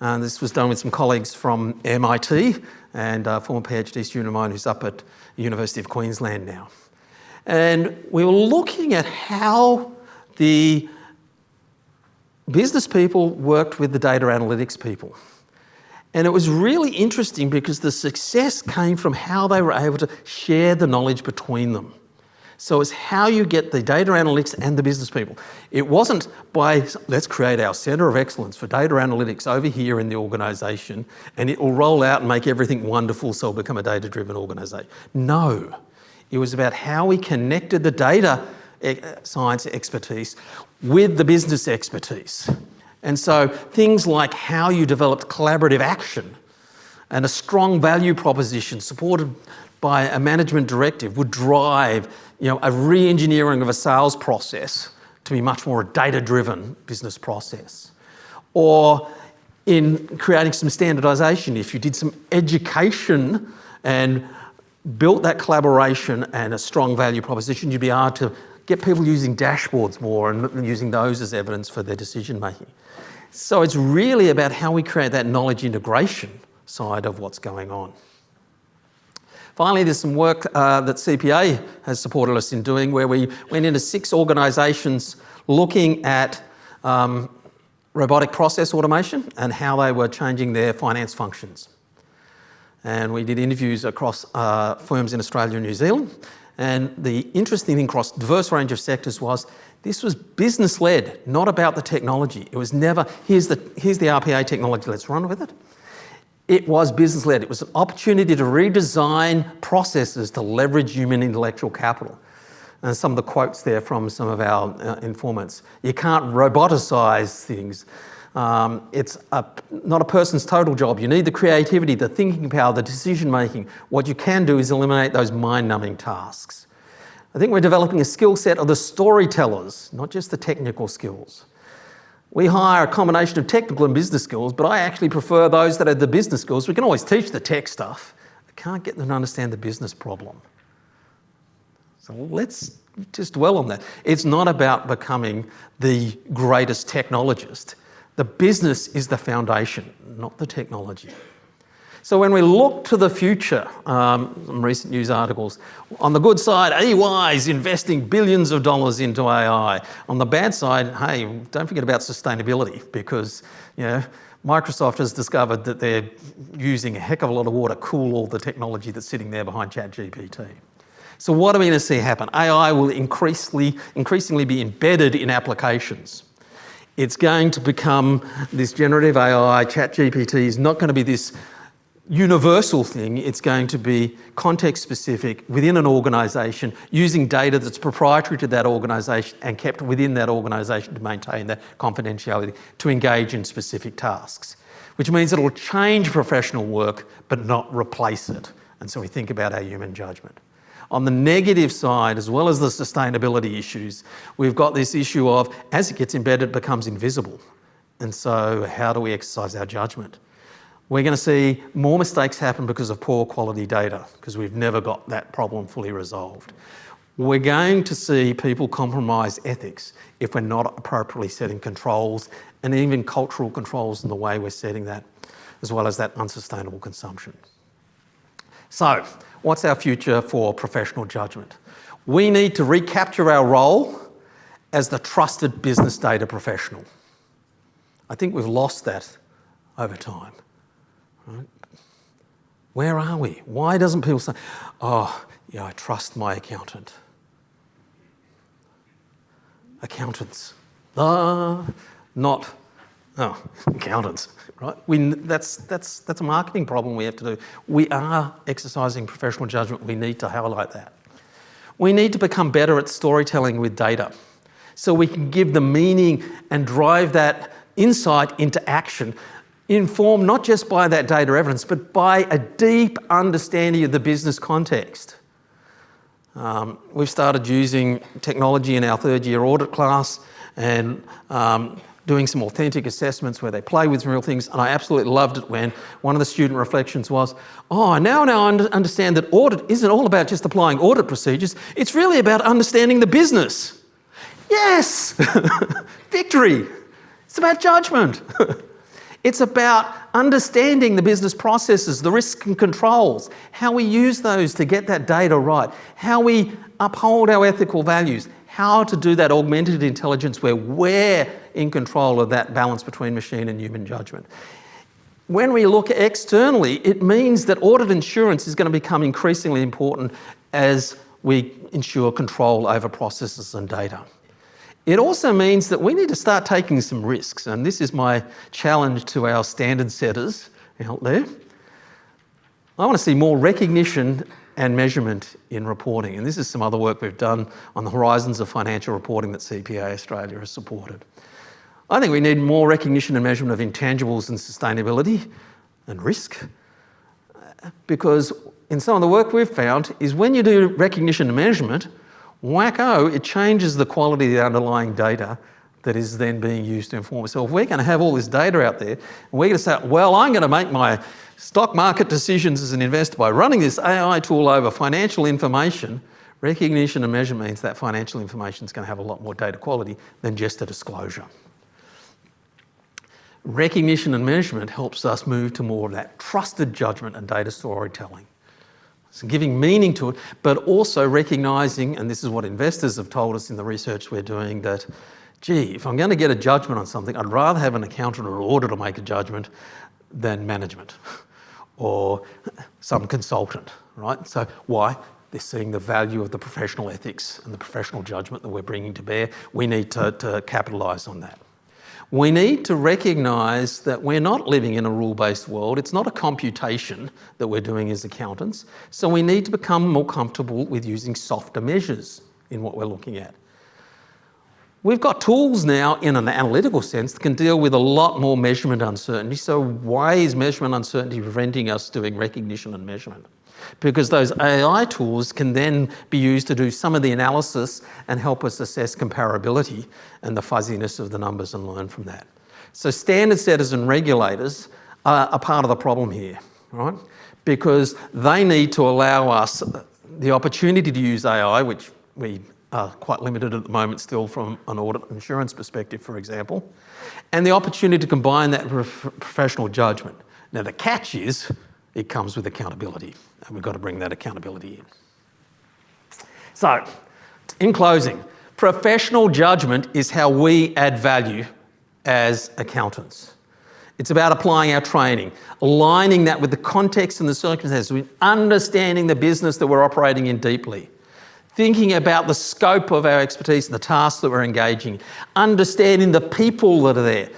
Speaker 2: And this was done with some colleagues from MIT and a former PhD student of mine who's up at the University of Queensland now. And we were looking at how the business people worked with the data analytics people. And it was really interesting because the success came from how they were able to share the knowledge between them. So it's how you get the data analytics and the business people. It wasn't by, let's create our centre of excellence for data analytics over here in the organisation and it will roll out and make everything wonderful so it'll become a data-driven organisation. No, it was about how we connected the data science expertise with the business expertise. And so things like how you developed collaborative action and a strong value proposition supported by a management directive would drive, a re-engineering of a sales process to be much more a data-driven business process. Or in creating some standardisation, if you did some education and built that collaboration and a strong value proposition, you'd be able to get people using dashboards more and using those as evidence for their decision making. So it's really about how we create that knowledge integration side of what's going on. Finally, there's some work that CPA has supported us in doing where we went into 6 organisations looking at robotic process automation and how they were changing their finance functions. And we did interviews across firms in Australia and New Zealand. And the interesting thing across a diverse range of sectors was this was business-led, not about the technology. It was never, here's the RPA technology, let's run with it. It was business-led. It was an opportunity to redesign processes to leverage human intellectual capital. And some of the quotes there from some of our informants. You can't roboticize things. It's not a person's total job. You need the creativity, the thinking power, the decision-making. What you can do is eliminate those mind-numbing tasks. I think we're developing a skill set of the storytellers, not just the technical skills. We hire a combination of technical and business skills, but I actually prefer those that are the business skills. We can always teach the tech stuff. I can't get them to understand the business problem. So let's just dwell on that. It's not about becoming the greatest technologist. The business is the foundation, not the technology. So when we look to the future, some recent news articles, on the good side, EY is investing billions of dollars into AI. On the bad side, hey, don't forget about sustainability because, Microsoft has discovered that they're using a heck of a lot of water to cool all the technology that's sitting there behind ChatGPT. So what are we going to see happen? AI will increasingly be embedded in applications. It's going to become this generative AI, ChatGPT is not going to be this universal thing. It's going to be context specific within an organisation, using data that's proprietary to that organisation and kept within that organisation to maintain that confidentiality, to engage in specific tasks, which means it'll change professional work but not replace it. And so we think about our human judgment. On the negative side, as well as the sustainability issues, we've got this issue of, as it gets embedded, it becomes invisible. And so how do we exercise our judgment? We're going to see more mistakes happen because of poor quality data, because we've never got that problem fully resolved. We're going to see people compromise ethics if we're not appropriately setting controls, and even cultural controls in the way we're setting that, as well as that unsustainable consumption. So, what's our future for professional judgment? We need to recapture our role as the trusted business data professional. I think we've lost that over time. Right? Where are we? Why doesn't people say, oh, yeah, I trust my accountant? Accountants. Accountants, right? That's a marketing problem we have to do. We are exercising professional judgment. We need to highlight that. We need to become better at storytelling with data so we can give the meaning and drive that insight into action, informed not just by that data evidence, but by a deep understanding of the business context. We've started using technology in our third year audit class and doing some authentic assessments where they play with real things, and I absolutely loved it when one of the student reflections was, oh, I now understand that audit isn't all about just applying audit procedures, it's really about understanding the business. Yes! Victory! It's about judgment. It's about understanding the business processes, the risks and controls, how we use those to get that data right, how we uphold our ethical values, how to do that augmented intelligence where we're in control of that balance between machine and human judgment. When we look externally, it means that audit insurance is going to become increasingly important as we ensure control over processes and data. It also means that we need to start taking some risks, and this is my challenge to our standard setters out there. I want to see more recognition and measurement in reporting, and this is some other work we've done on the horizons of financial reporting that CPA Australia has supported. I think we need more recognition and measurement of intangibles and sustainability and risk, because in some of the work we've found is when you do recognition and measurement, wacko, it changes the quality of the underlying data that is then being used to inform us. So if we're going to have all this data out there, and we're going to say, well, I'm going to make my stock market decisions as an investor by running this AI tool over financial information, recognition and measurement means that financial information is going to have a lot more data quality than just a disclosure. Recognition and measurement helps us move to more of that trusted judgment and data storytelling. So giving meaning to it, but also recognising, and this is what investors have told us in the research we're doing, that, gee, if I'm going to get a judgment on something, I'd rather have an accountant or an auditor make a judgment than management or some consultant, right? So why? They're seeing the value of the professional ethics and the professional judgment that we're bringing to bear. We need to capitalise on that. We need to recognise that we're not living in a rule-based world. It's not a computation that we're doing as accountants. So we need to become more comfortable with using softer measures in what we're looking at. We've got tools now in an analytical sense that can deal with a lot more measurement uncertainty. So why is measurement uncertainty preventing us doing recognition and measurement? Because those AI tools can then be used to do some of the analysis and help us assess comparability and the fuzziness of the numbers and learn from that. So standard setters and regulators are part of the problem here, right? Because they need to allow us the opportunity to use AI, which we are quite limited at the moment still from an audit insurance perspective, for example, and the opportunity to combine that with professional judgment. Now the catch is, it comes with accountability, and we've got to bring that accountability in. So, in closing, professional judgment is how we add value as accountants. It's about applying our training, aligning that with the context and the circumstances, with understanding the business that we're operating in deeply, thinking about the scope of our expertise and the tasks that we're engaging in, understanding the people that are there.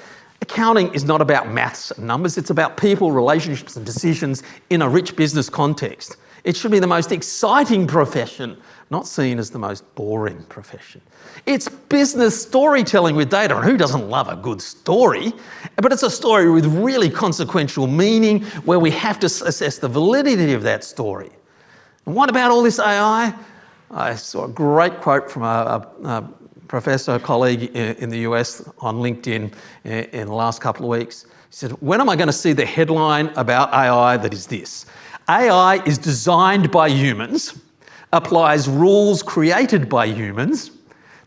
Speaker 2: accounting is not about maths and numbers, it's about people, relationships and decisions in a rich business context. It should be the most exciting profession, not seen as the most boring profession. It's business storytelling with data, and who doesn't love a good story? But it's a story with really consequential meaning where we have to assess the validity of that story. And what about all this AI? I saw a great quote from a professor, colleague in the US on LinkedIn in the last couple of weeks. He said, when am I going to see the headline about AI that is this? AI is designed by humans, applies rules created by humans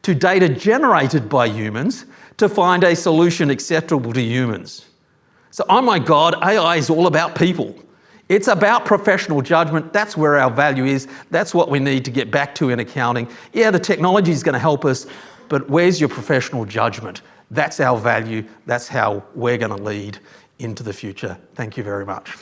Speaker 2: to data generated by humans to find a solution acceptable to humans. So, oh my God, AI is all about people. It's about professional judgment. That's where our value is. That's what we need to get back to in accounting. Yeah, the technology is going to help us, but where's your professional judgment? That's our value. That's how we're going to lead into the future. Thank you very much.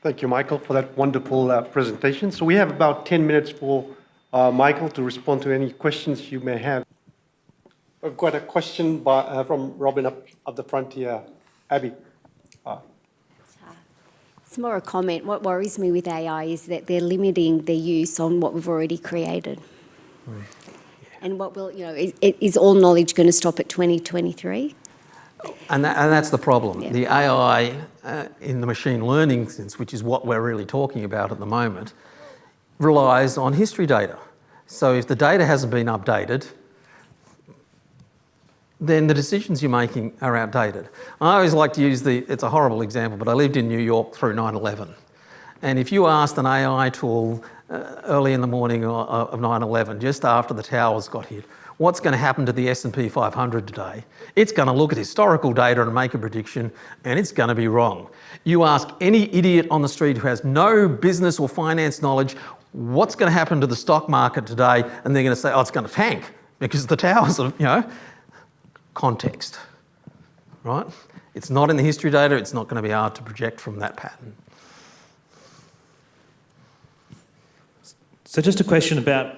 Speaker 1: Thank you, Michael, for that wonderful presentation. So we have about 10 minutes for Michael to respond to any questions you may have. I've got a question from Robin up the front here. Abby.
Speaker 3: It's more a comment. What worries me with AI is that they're limiting their use on what we've already created. And what will, is all knowledge going to stop at 2023?
Speaker 2: And that's the problem.
Speaker 3: Yeah.
Speaker 2: The AI in the machine learning sense, which is what we're really talking about at the moment, relies on history data. So if the data hasn't been updated, then the decisions you're making are outdated. I always like to use it's a horrible example, but I lived in New York through 9/11. And if you asked an AI tool early in the morning of 9/11, just after the towers got hit, what's going to happen to the S&P 500 today? It's going to look at historical data and make a prediction, and it's going to be wrong. You ask any idiot on the street who has no business or finance knowledge, what's going to happen to the stock market today? And they're going to say, oh, it's going to tank because the towers are, context, right? It's not in the history data. It's not going to be hard to project from that pattern.
Speaker 4: So just a question about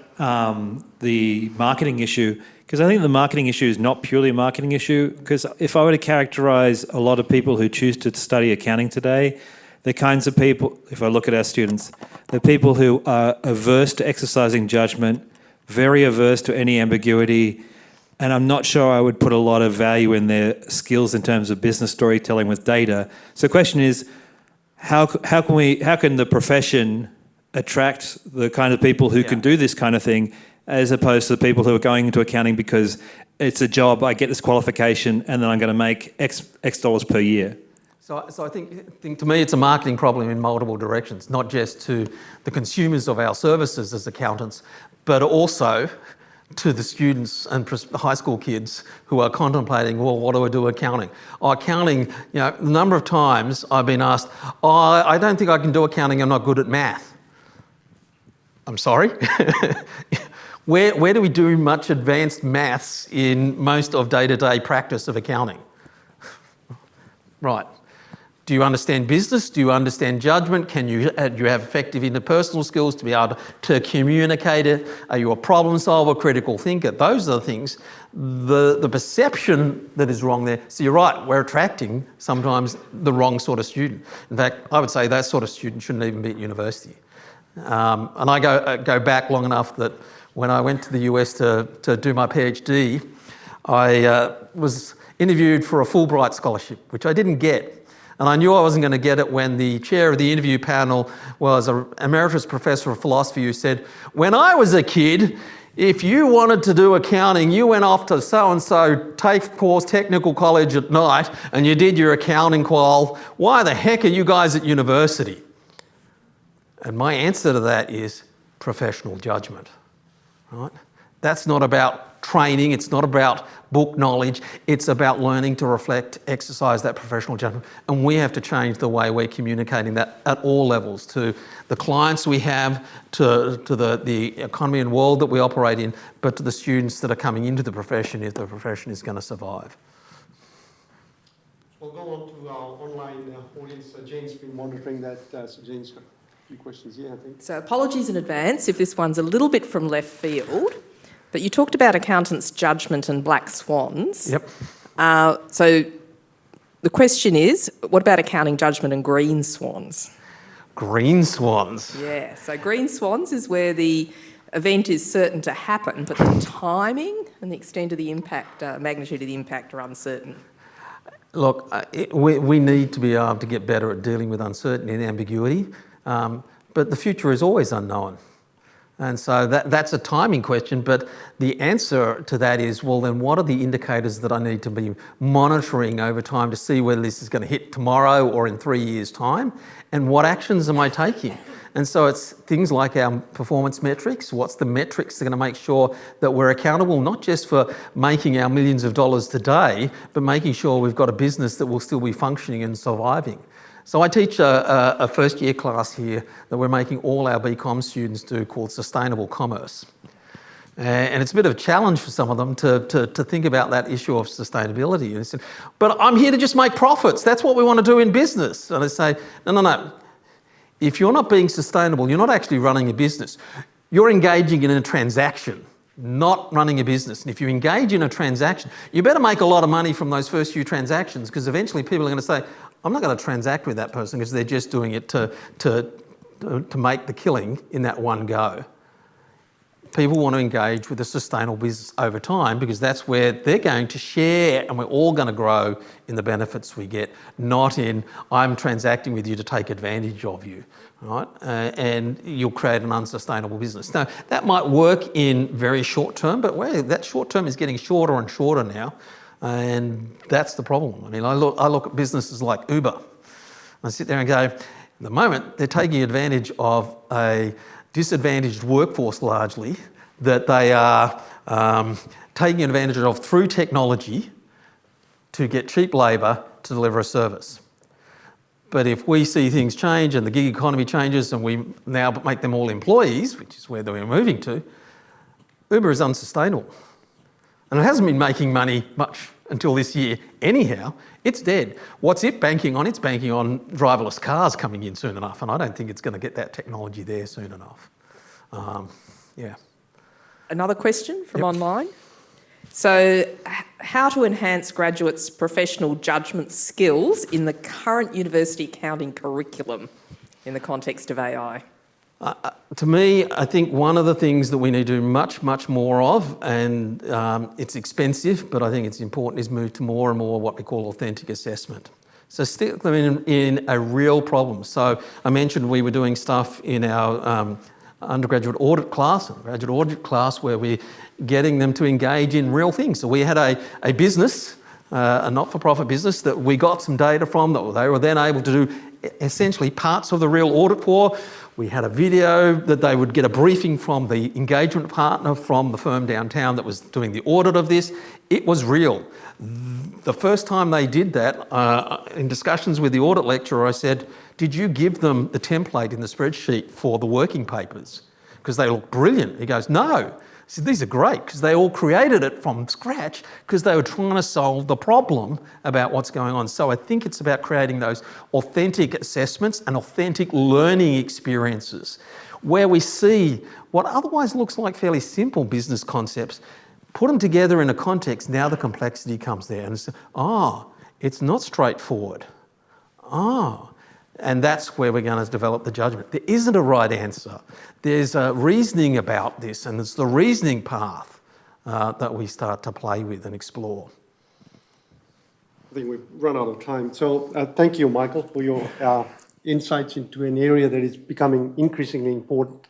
Speaker 4: the marketing issue, because I think the marketing issue is not purely a marketing issue, because if I were to characterise a lot of people who choose to study accounting today, the kinds of people, if I look at our students, the people who are averse to exercising judgment, very averse to any ambiguity, and I'm not sure I would put a lot of value in their skills in terms of business storytelling with data. So the question is, how can the profession attract the kind of people who can do this kind of thing, as opposed to the people who are going into accounting because it's a job, I get this qualification, and then I'm going to make X dollars per year?
Speaker 2: So I think to me it's a marketing problem in multiple directions, not just to the consumers of our services as accountants, but also to the students and high school kids who are contemplating, well, what do I do accounting? Oh, accounting, the number of times I've been asked, oh, I don't think I can do accounting, I'm not good at math. I'm sorry? Where do we do much advanced maths in most of day-to-day practice of accounting? Right. Do you understand business? Do you understand judgment? Do you have effective interpersonal skills to be able to communicate it? Are you a problem solver, critical thinker? Those are the things. The perception that is wrong there. So you're right, we're attracting sometimes the wrong sort of student. In fact, I would say that sort of student shouldn't even be at university. And I go back long enough that when I went to the US to do my PhD, I was interviewed for a Fulbright scholarship, which I didn't get. And I knew I wasn't going to get it when the chair of the interview panel was an emeritus professor of philosophy who said, when I was a kid, if you wanted to do accounting, you went off to so-and-so technical college at night and you did your accounting qual. Why the heck are you guys at university? And my answer to that is professional judgment, right? That's not about training, it's not about book knowledge, it's about learning to reflect, exercise that professional judgment. And we have to change the way we're communicating that at all levels, to the clients we have, to the economy and world that we operate in, but to the students that are coming into the profession if the profession is going to survive.
Speaker 1: We'll go on to our online audience. Jane's been monitoring that. So Jane's few questions here, I think.
Speaker 5: So apologies in advance if this one's a little bit from left field, but you talked about accountants' judgment and black swans.
Speaker 2: Yep.
Speaker 5: So the question is, what about accounting judgment and green swans?
Speaker 2: Green swans.
Speaker 5: Yeah, so green swans is where the event is certain to happen, but the timing and the extent of the impact, magnitude of the impact are uncertain.
Speaker 2: Look, we need to be able to get better at dealing with uncertainty and ambiguity, but the future is always unknown. And so that's a timing question, but the answer to that is, well, then what are the indicators that I need to be monitoring over time to see whether this is going to hit tomorrow or in 3 years' time, and what actions am I taking? And so it's things like our performance metrics. What's the metrics that are going to make sure that we're accountable, not just for making our millions of dollars today, but making sure we've got a business that will still be functioning and surviving. So I teach a first year class here that we're making all our BCom students do called Sustainable Commerce. And it's a bit of a challenge for some of them to think about that issue of sustainability. And they said, but I'm here to just make profits. That's what we want to do in business. And I say, no. If you're not being sustainable, you're not actually running a business. You're engaging in a transaction, not running a business. And if you engage in a transaction, you better make a lot of money from those first few transactions, because eventually people are going to say, I'm not going to transact with that person because they're just doing it to make the killing in that one go. People want to engage with a sustainable business over time, because that's where they're going to share and we're all going to grow in the benefits we get, not in I'm transacting with you to take advantage of you, right? And you'll create an unsustainable business. Now, that might work in very short term, but that short term is getting shorter and shorter now. And that's the problem. I mean, I look at businesses like Uber. I sit there and go, at the moment, they're taking advantage of a disadvantaged workforce largely that they are taking advantage of through technology to get cheap labour to deliver a service. But if we see things change and the gig economy changes and we now make them all employees, which is where we're moving to, Uber is unsustainable. And it hasn't been making money much until this year anyhow. It's dead. What's it banking on? It's banking on driverless cars coming in soon enough, and I don't think it's going to get that technology there soon enough. Yeah.
Speaker 5: Another question from online. So, how to enhance graduates' professional judgment skills in the current university accounting curriculum in the context of AI?
Speaker 2: To me, I think one of the things that we need to do much, much more of, and it's expensive, but I think it's important, is move to more and more what we call authentic assessment. So stick them in a real problem. So I mentioned we were doing stuff in our undergraduate audit class, graduate audit class, where we're getting them to engage in real things. So we had a business, a not-for-profit business, that we got some data from that they were then able to do essentially parts of the real audit for. We had a video that they would get a briefing from the engagement partner from the firm downtown that was doing the audit of this. It was real. The first time they did that, in discussions with the audit lecturer, I said, did you give them the template in the spreadsheet for the working papers? Because they look brilliant. He goes, no. I said, these are great, because they all created it from scratch because they were trying to solve the problem about what's going on. So I think it's about creating those authentic assessments and authentic learning experiences where we see what otherwise looks like fairly simple business concepts, put them together in a context. Now the complexity comes there and it's, it's not straightforward. And that's where we're going to develop the judgment. There isn't a right answer. There's a reasoning about this, and it's the reasoning path that we start to play with and explore.
Speaker 1: I think we've run out of time. So thank you, Michael, for your insights into an area that is becoming increasingly important.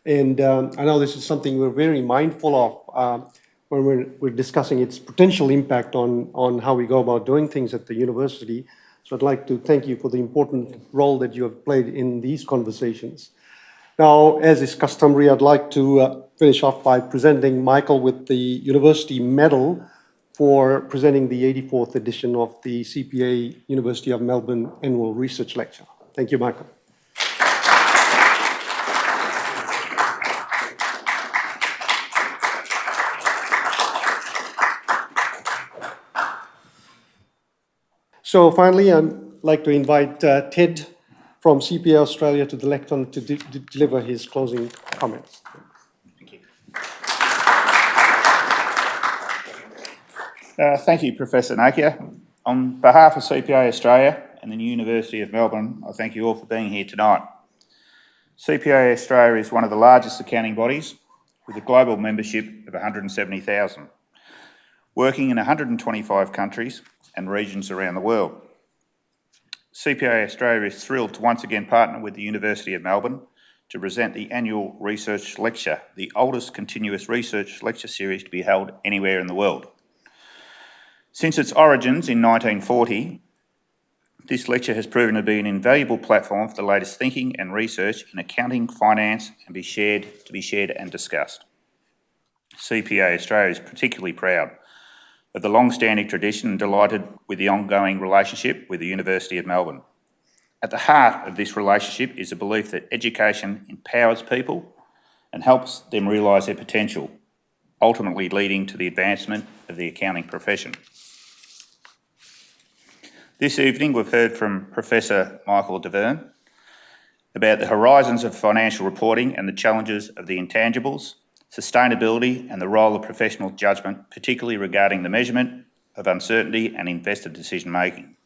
Speaker 1: And I know this is something we're very mindful of when we're discussing its potential impact on how we go about doing things at the university. So I'd like to thank you for the important role that you have played in these conversations. Now, as is customary, I'd like to finish off by presenting Michael with the University Medal for presenting the 84th edition of the CPA University of Melbourne Annual Research Lecture. Thank you, Michael. So finally, I'd like to invite Ted from CPA Australia to the lectern to deliver his closing comments.
Speaker 6: Thank you. Thank you, Professor Nakia. On behalf of CPA Australia and the University of Melbourne, I thank you all for being here tonight. CPA Australia is one of the largest accounting bodies with a global membership of 170,000, working in 125 countries and regions around the world. CPA Australia is thrilled to once again partner with the University of Melbourne to present the annual research lecture, the oldest continuous research lecture series to be held anywhere in the world. Since its origins in 1940, this lecture has proven to be an invaluable platform for the latest thinking and research in accounting, finance, and to be shared and discussed. CPA Australia is particularly proud of the long-standing tradition and delighted with the ongoing relationship with the University of Melbourne. At the heart of this relationship is a belief that education empowers people and helps them realise their potential, ultimately leading to the advancement of the accounting profession. This evening, we've heard from Professor Michael Davern about the horizons of financial reporting and the challenges of the intangibles, sustainability, and the role of professional judgment, particularly regarding the measurement of uncertainty and investor decision-making.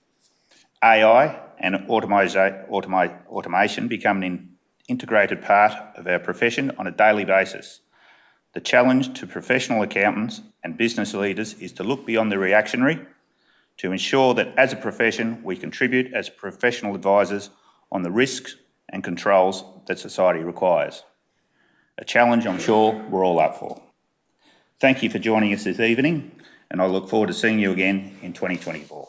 Speaker 6: AI and automation become an integrated part of our profession on a daily basis. The challenge to professional accountants and business leaders is to look beyond the reactionary to ensure that as a profession we contribute as professional advisors on the risks and controls that society requires. A challenge I'm sure we're all up for. Thank you for joining us this evening, and I look forward to seeing you again in 2024.